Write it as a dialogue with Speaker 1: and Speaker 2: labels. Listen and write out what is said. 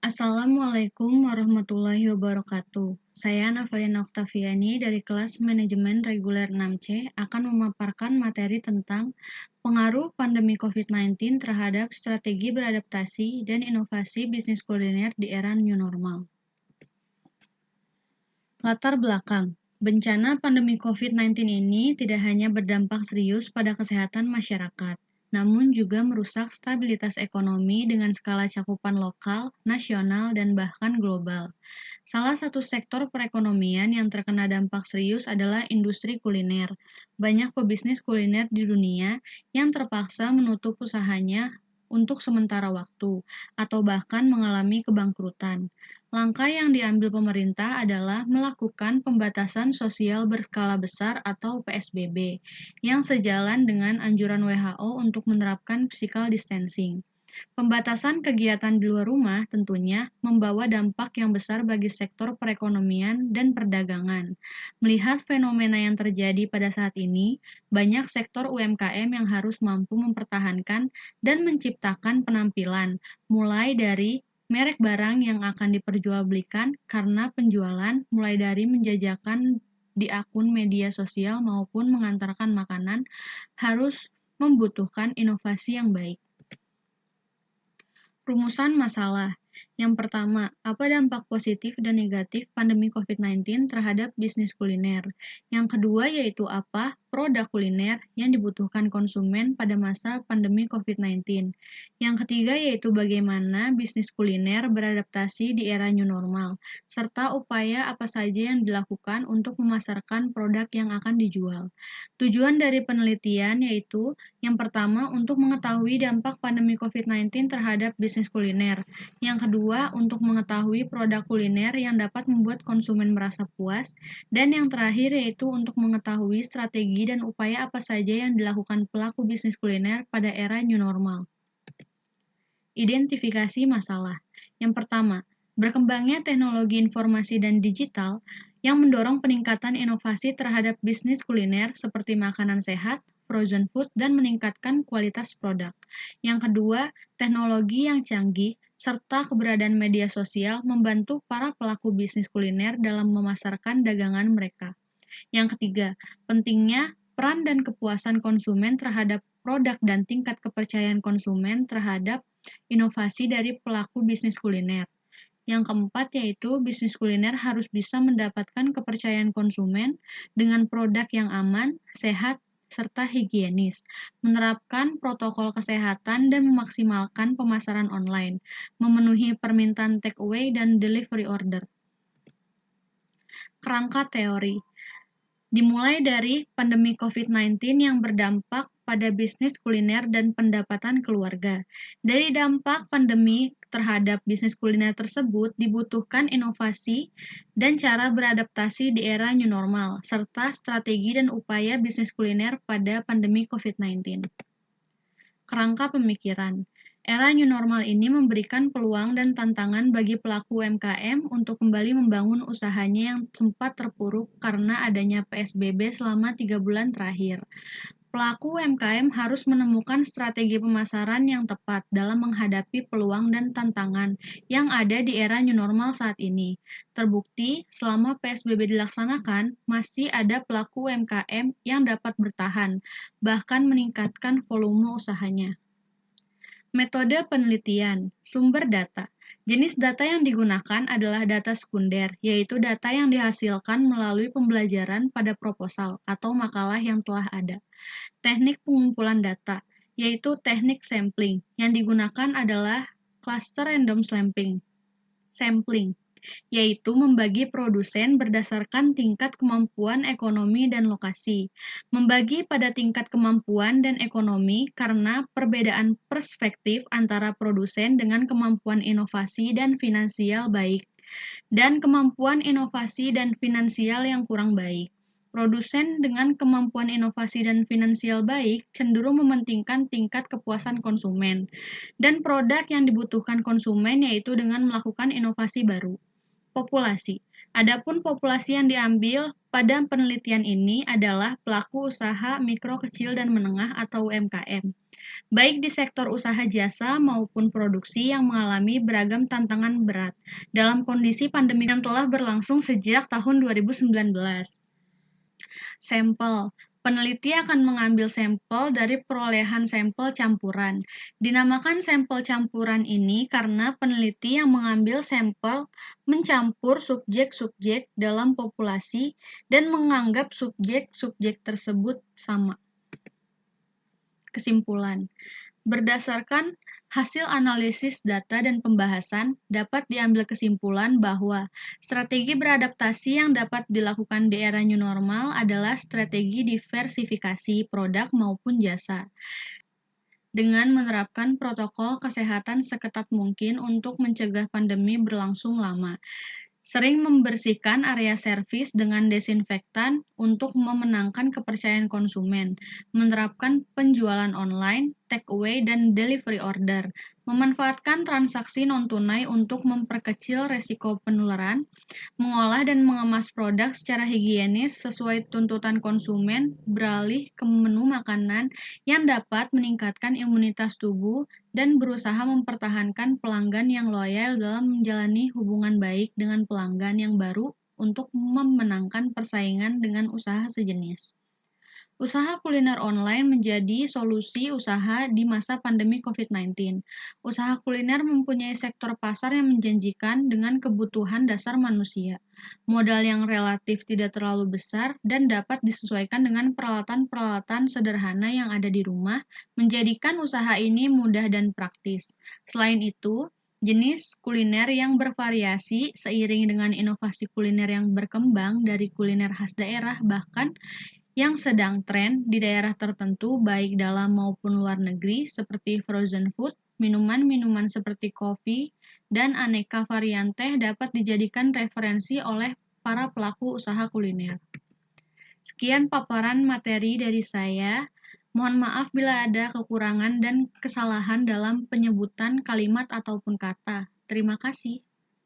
Speaker 1: Assalamualaikum warahmatullahi wabarakatuh. Saya Navalina Oktaviani dari kelas Manajemen Reguler 6C akan memaparkan materi tentang pengaruh pandemi COVID-19 terhadap strategi beradaptasi dan inovasi bisnis kuliner di era new normal. Latar belakang. Bencana pandemi COVID-19 ini tidak hanya berdampak serius pada kesehatan masyarakat, namun juga merusak stabilitas ekonomi dengan skala cakupan lokal, nasional, dan bahkan global. Salah satu sektor perekonomian yang terkena dampak serius adalah industri kuliner. Banyak pebisnis kuliner di dunia yang terpaksa menutup usahanya untuk sementara waktu, atau bahkan mengalami kebangkrutan. Langkah yang diambil pemerintah adalah melakukan pembatasan sosial berskala besar atau PSBB, yang sejalan dengan anjuran WHO untuk menerapkan physical distancing. Pembatasan kegiatan di luar rumah tentunya membawa dampak yang besar bagi sektor perekonomian dan perdagangan. Melihat fenomena yang terjadi pada saat ini, banyak sektor UMKM yang harus mampu mempertahankan dan menciptakan penampilan, mulai dari merek barang yang akan diperjualbelikan karena penjualan mulai dari menjajakan di akun media sosial maupun mengantarkan makanan harus membutuhkan inovasi yang baik. Rumusan masalah. Yang pertama, apa dampak positif dan negatif pandemi COVID-19 terhadap bisnis kuliner? Yang kedua yaitu apa produk kuliner yang dibutuhkan konsumen pada masa pandemi COVID-19? Yang ketiga yaitu bagaimana bisnis kuliner beradaptasi di era new normal, serta upaya apa saja yang dilakukan untuk memasarkan produk yang akan dijual. Tujuan dari penelitian yaitu yang pertama, untuk mengetahui dampak pandemi COVID-19 terhadap bisnis kuliner. Yang kedua, untuk mengetahui produk kuliner yang dapat membuat konsumen merasa puas. Dan yang terakhir yaitu untuk mengetahui strategi dan upaya apa saja yang dilakukan pelaku bisnis kuliner pada era new normal. Identifikasi masalah. Yang pertama, berkembangnya teknologi informasi dan digital yang mendorong peningkatan inovasi terhadap bisnis kuliner seperti makanan sehat, frozen food, dan meningkatkan kualitas produk. Yang kedua, teknologi yang canggih serta keberadaan media sosial membantu para pelaku bisnis kuliner dalam memasarkan dagangan mereka. Yang ketiga, pentingnya peran dan kepuasan konsumen terhadap produk dan tingkat kepercayaan konsumen terhadap inovasi dari pelaku bisnis kuliner. Yang keempat yaitu bisnis kuliner harus bisa mendapatkan kepercayaan konsumen dengan produk yang aman, sehat, serta higienis, menerapkan protokol kesehatan dan memaksimalkan pemasaran online, memenuhi permintaan take away dan delivery order. Kerangka teori. Dimulai dari pandemi COVID-19 yang berdampak pada bisnis kuliner dan pendapatan keluarga. Dari dampak pandemi terhadap bisnis kuliner tersebut dibutuhkan inovasi dan cara beradaptasi di era new normal, serta strategi dan upaya bisnis kuliner pada pandemi COVID-19. Kerangka pemikiran. Era new normal ini memberikan peluang dan tantangan bagi pelaku UMKM untuk kembali membangun usahanya yang sempat terpuruk karena adanya PSBB selama 3 bulan terakhir. Pelaku UMKM harus menemukan strategi pemasaran yang tepat dalam menghadapi peluang dan tantangan yang ada di era new normal saat ini. Terbukti, selama PSBB dilaksanakan, masih ada pelaku UMKM yang dapat bertahan, bahkan meningkatkan volume usahanya. Metode penelitian, sumber data. Jenis data yang digunakan adalah data sekunder, yaitu data yang dihasilkan melalui pembelajaran pada proposal atau makalah yang telah ada. Teknik pengumpulan data, yaitu teknik sampling. Yang digunakan adalah cluster random sampling, yaitu membagi produsen berdasarkan tingkat kemampuan ekonomi dan lokasi. Membagi pada tingkat kemampuan dan ekonomi karena perbedaan perspektif antara produsen dengan kemampuan inovasi dan finansial baik, dan kemampuan inovasi dan finansial yang kurang baik. Produsen dengan kemampuan inovasi dan finansial baik cenderung mementingkan tingkat kepuasan konsumen dan produk yang dibutuhkan konsumen, yaitu dengan melakukan inovasi baru. populasi. Adapun populasi yang diambil pada penelitian ini adalah pelaku usaha mikro, kecil, dan menengah atau UMKM, baik di sektor usaha jasa maupun produksi yang mengalami beragam tantangan berat dalam kondisi pandemi yang telah berlangsung sejak tahun 2019. Sampel. Peneliti akan mengambil sampel dari perolehan sampel campuran. Dinamakan sampel campuran ini karena peneliti yang mengambil sampel mencampur subjek-subjek dalam populasi dan menganggap subjek-subjek tersebut sama. Kesimpulan. Berdasarkan hasil analisis data dan pembahasan, dapat diambil kesimpulan bahwa strategi beradaptasi yang dapat dilakukan di era new normal adalah strategi diversifikasi produk maupun jasa, dengan menerapkan protokol kesehatan seketat mungkin untuk mencegah pandemi berlangsung lama. Sering membersihkan area servis dengan desinfektan untuk memenangkan kepercayaan konsumen, menerapkan penjualan online, take away, dan delivery order, memanfaatkan transaksi non-tunai untuk memperkecil resiko penularan, mengolah dan mengemas produk secara higienis sesuai tuntutan konsumen, beralih ke menu makanan yang dapat meningkatkan imunitas tubuh, dan berusaha mempertahankan pelanggan yang loyal dalam menjalani hubungan baik dengan pelanggan yang baru untuk memenangkan persaingan dengan usaha sejenis. Usaha kuliner online menjadi solusi usaha di masa pandemi COVID-19. Usaha kuliner mempunyai sektor pasar yang menjanjikan dengan kebutuhan dasar manusia, modal yang relatif tidak terlalu besar, dan dapat disesuaikan dengan peralatan-peralatan sederhana yang ada di rumah, menjadikan usaha ini mudah dan praktis. Selain itu, jenis kuliner yang bervariasi seiring dengan inovasi kuliner yang berkembang dari kuliner khas daerah bahkan yang sedang tren di daerah tertentu baik dalam maupun luar negeri seperti frozen food, minuman-minuman seperti kopi, dan aneka varian teh dapat dijadikan referensi oleh para pelaku usaha kuliner. Sekian paparan materi dari saya. Mohon maaf bila ada kekurangan dan kesalahan dalam penyebutan kalimat ataupun kata. Terima kasih.